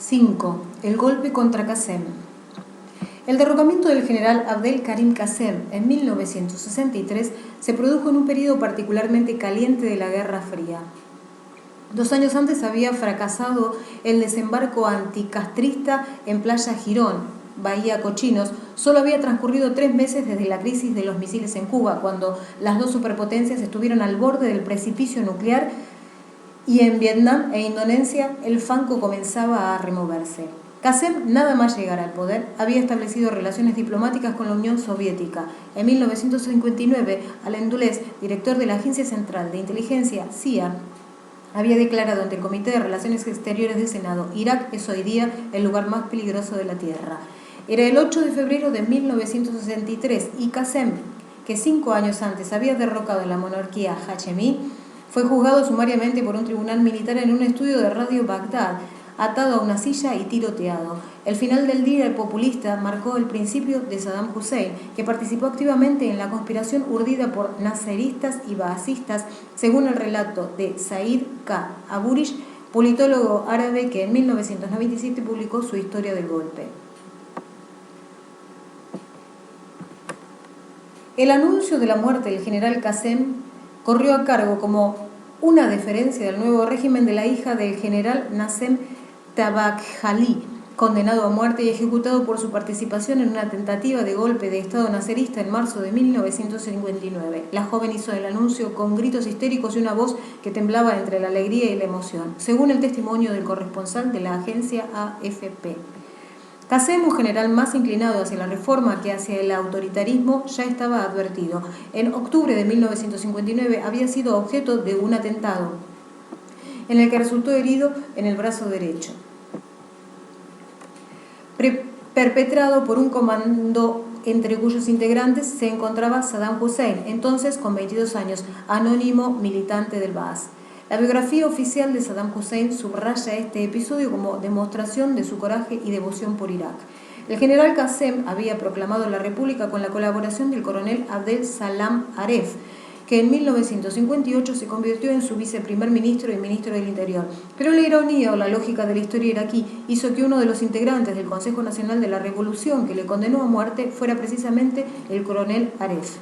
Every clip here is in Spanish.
5. El golpe contra Qasem. El derrocamiento del general Abdel Karim Qasem en 1963 se produjo en un periodo particularmente caliente de la Guerra Fría. 2 años antes había fracasado el desembarco anticastrista en Playa Girón, Bahía Cochinos. Solo había transcurrido 3 meses desde la crisis de los misiles en Cuba, cuando las dos superpotencias estuvieron al borde del precipicio nuclear, y en Vietnam e Indonesia el fango comenzaba a removerse. Qasem, nada más llegar al poder, había establecido relaciones diplomáticas con la Unión Soviética. En 1959, Allen Dulles, director de la Agencia Central de Inteligencia, CIA, había declarado ante el Comité de Relaciones Exteriores del Senado: Irak es hoy día el lugar más peligroso de la Tierra. Era el 8 de febrero de 1963 y Qasem, que 5 años antes había derrocado la monarquía hachemí, fue juzgado sumariamente por un tribunal militar en un estudio de Radio Bagdad, atado a una silla y tiroteado. El final del día populista marcó el principio de Saddam Hussein, que participó activamente en la conspiración urdida por naseristas y baasistas, según el relato de Said K. Aburish, politólogo árabe que en 1997 publicó su Historia del golpe. El anuncio de la muerte del general Qasem corrió a cargo como una deferencia del nuevo régimen de la hija del general Nassem Tabajali, condenado a muerte y ejecutado por su participación en una tentativa de golpe de Estado nacerista en marzo de 1959. La joven hizo el anuncio con gritos histéricos y una voz que temblaba entre la alegría y la emoción, según el testimonio del corresponsal de la agencia AFP. Qasem, un general más inclinado hacia la reforma que hacia el autoritarismo, ya estaba advertido. En octubre de 1959 había sido objeto de un atentado, en el que resultó herido en el brazo derecho, perpetrado por un comando entre cuyos integrantes se encontraba Saddam Hussein, entonces con 22 años, anónimo militante del Baas. La biografía oficial de Saddam Hussein subraya este episodio como demostración de su coraje y devoción por Irak. El general Qasem había proclamado la república con la colaboración del coronel Abdel Salam Aref, que en 1958 se convirtió en su viceprimer ministro y ministro del Interior. Pero la ironía o la lógica de la historia iraquí hizo que uno de los integrantes del Consejo Nacional de la Revolución que le condenó a muerte fuera precisamente el coronel Aref.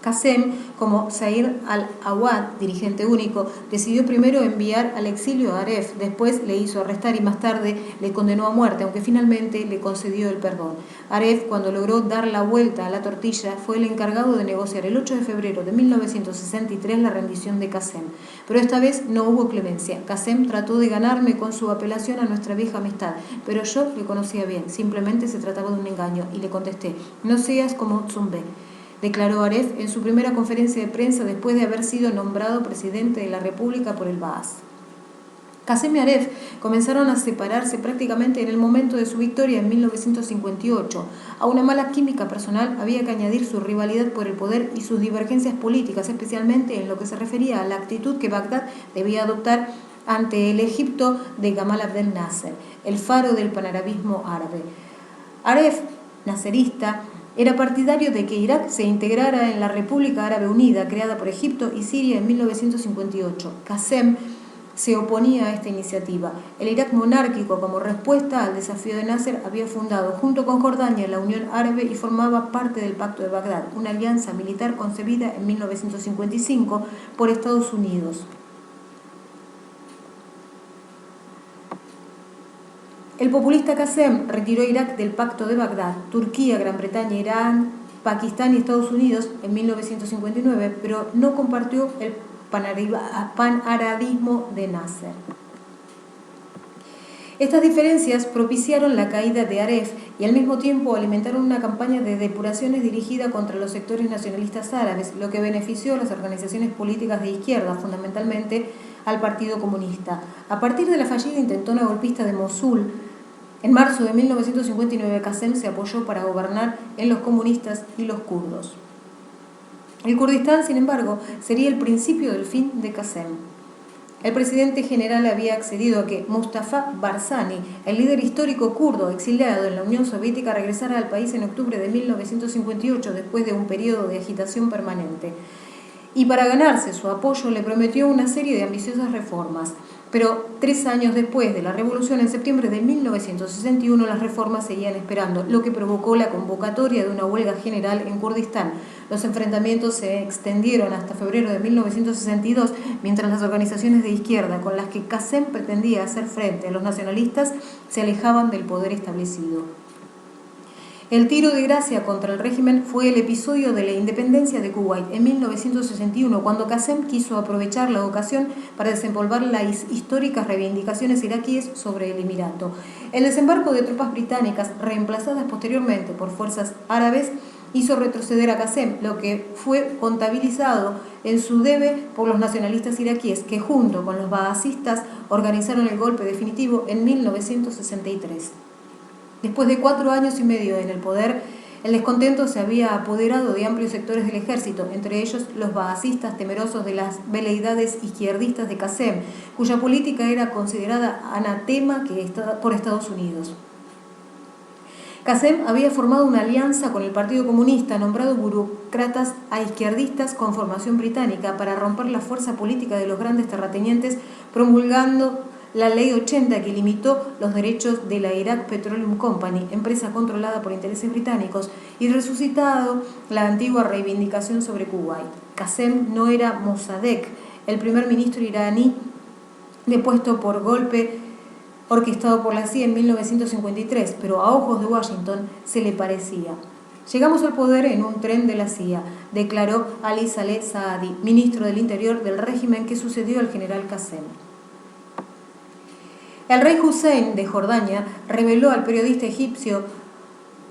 Qasem, como Zair al-Awad, dirigente único, decidió primero enviar al exilio a Aref, después le hizo arrestar y más tarde le condenó a muerte, aunque finalmente le concedió el perdón. Aref, cuando logró dar la vuelta a la tortilla, fue el encargado de negociar el 8 de febrero de 1963 la rendición de Qasem. Pero esta vez no hubo clemencia. Qasem trató de ganarme con su apelación a nuestra vieja amistad, pero yo le conocía bien, simplemente se trataba de un engaño, y le contesté: no seas como Zumbe, declaró Aref en su primera conferencia de prensa después de haber sido nombrado presidente de la República por el Baas. Qasem y Aref comenzaron a separarse prácticamente en el momento de su victoria en 1958. A una mala química personal había que añadir su rivalidad por el poder y sus divergencias políticas, especialmente en lo que se refería a la actitud que Bagdad debía adoptar ante el Egipto de Gamal Abdel Nasser, el faro del panarabismo árabe. Aref, naserista, era partidario de que Irak se integrara en la República Árabe Unida, creada por Egipto y Siria en 1958. Qasem se oponía a esta iniciativa. El Irak monárquico, como respuesta al desafío de Nasser, había fundado, junto con Jordania, la Unión Árabe y formaba parte del Pacto de Bagdad, una alianza militar concebida en 1955 por Estados Unidos. El populista Qasem retiró a Irak del Pacto de Bagdad, Turquía, Gran Bretaña, Irán, Pakistán y Estados Unidos en 1959, pero no compartió el panarabismo de Nasser. Estas diferencias propiciaron la caída de Aref y al mismo tiempo alimentaron una campaña de depuraciones dirigida contra los sectores nacionalistas árabes, lo que benefició a las organizaciones políticas de izquierda, fundamentalmente al Partido Comunista. A partir de la fallida intentona golpista de Mosul, en marzo de 1959, Qasem se apoyó para gobernar en los comunistas y los kurdos. El Kurdistán, sin embargo, sería el principio del fin de Qasem. El presidente general había accedido a que Mustafa Barzani, el líder histórico kurdo exiliado en la Unión Soviética, regresara al país en octubre de 1958 después de un periodo de agitación permanente. Y para ganarse su apoyo le prometió una serie de ambiciosas reformas. Pero 3 años después de la revolución, en septiembre de 1961, las reformas seguían esperando, lo que provocó la convocatoria de una huelga general en Kurdistán. Los enfrentamientos se extendieron hasta febrero de 1962, mientras las organizaciones de izquierda con las que Qasem pretendía hacer frente a los nacionalistas se alejaban del poder establecido. El tiro de gracia contra el régimen fue el episodio de la independencia de Kuwait en 1961, cuando Qasem quiso aprovechar la ocasión para desempolvar las históricas reivindicaciones iraquíes sobre el emirato. El desembarco de tropas británicas, reemplazadas posteriormente por fuerzas árabes, hizo retroceder a Qasem, lo que fue contabilizado en su debe por los nacionalistas iraquíes, que junto con los baasistas organizaron el golpe definitivo en 1963. Después de 4 años y medio en el poder, el descontento se había apoderado de amplios sectores del ejército, entre ellos los baasistas temerosos de las veleidades izquierdistas de Qasem, cuya política era considerada anatema por Estados Unidos. Qasem había formado una alianza con el Partido Comunista, nombrado burócratas a izquierdistas con formación británica para romper la fuerza política de los grandes terratenientes, promulgando la Ley 80, que limitó los derechos de la Iraq Petroleum Company, empresa controlada por intereses británicos, y resucitado la antigua reivindicación sobre Kuwait. Qasem no era Mossadegh, el primer ministro iraní depuesto por golpe orquestado por la CIA en 1953, pero a ojos de Washington se le parecía. Llegamos al poder en un tren de la CIA, declaró Ali Saleh Saadi, ministro del Interior del régimen que sucedió al general Qasem. El rey Hussein de Jordania reveló al periodista egipcio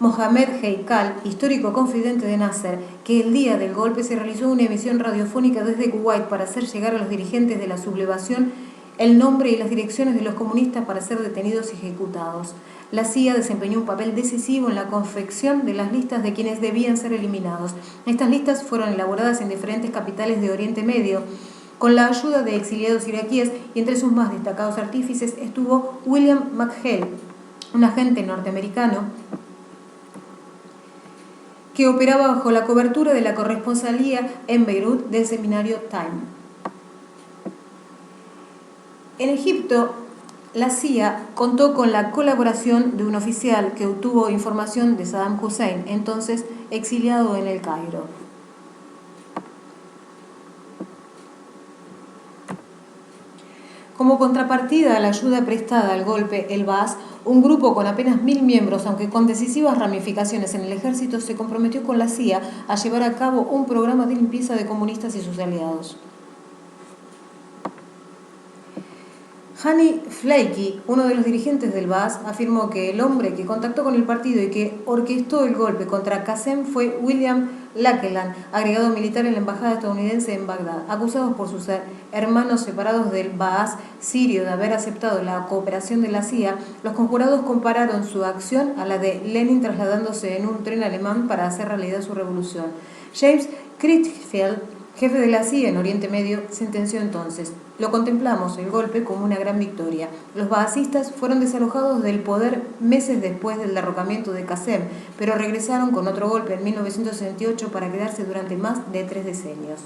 Mohamed Heikal, histórico confidente de Nasser, que el día del golpe se realizó una emisión radiofónica desde Kuwait para hacer llegar a los dirigentes de la sublevación el nombre y las direcciones de los comunistas para ser detenidos y ejecutados. La CIA desempeñó un papel decisivo en la confección de las listas de quienes debían ser eliminados. Estas listas fueron elaboradas en diferentes capitales de Oriente Medio, con la ayuda de exiliados iraquíes, y entre sus más destacados artífices estuvo William McHale, un agente norteamericano que operaba bajo la cobertura de la corresponsalía en Beirut del semanario Time. En Egipto, la CIA contó con la colaboración de un oficial que obtuvo información de Saddam Hussein, entonces exiliado en el Cairo. Como contrapartida a la ayuda prestada al golpe, el Baas, un grupo con apenas 1000 miembros, aunque con decisivas ramificaciones en el ejército, se comprometió con la CIA a llevar a cabo un programa de limpieza de comunistas y sus aliados. Hani Flaky, uno de los dirigentes del Baas, afirmó que el hombre que contactó con el partido y que orquestó el golpe contra Qasem fue William Lakeland, agregado militar en la embajada estadounidense en Bagdad. Acusados por sus hermanos separados del Baas sirio de haber aceptado la cooperación de la CIA, los conjurados compararon su acción a la de Lenin trasladándose en un tren alemán para hacer realidad su revolución. James Critfield, jefe de la CIA en Oriente Medio, sentenció entonces: lo contemplamos, el golpe, como una gran victoria. Los baasistas fueron desalojados del poder meses después del derrocamiento de Qasem, pero regresaron con otro golpe en 1968 para quedarse durante más de 3 decenios.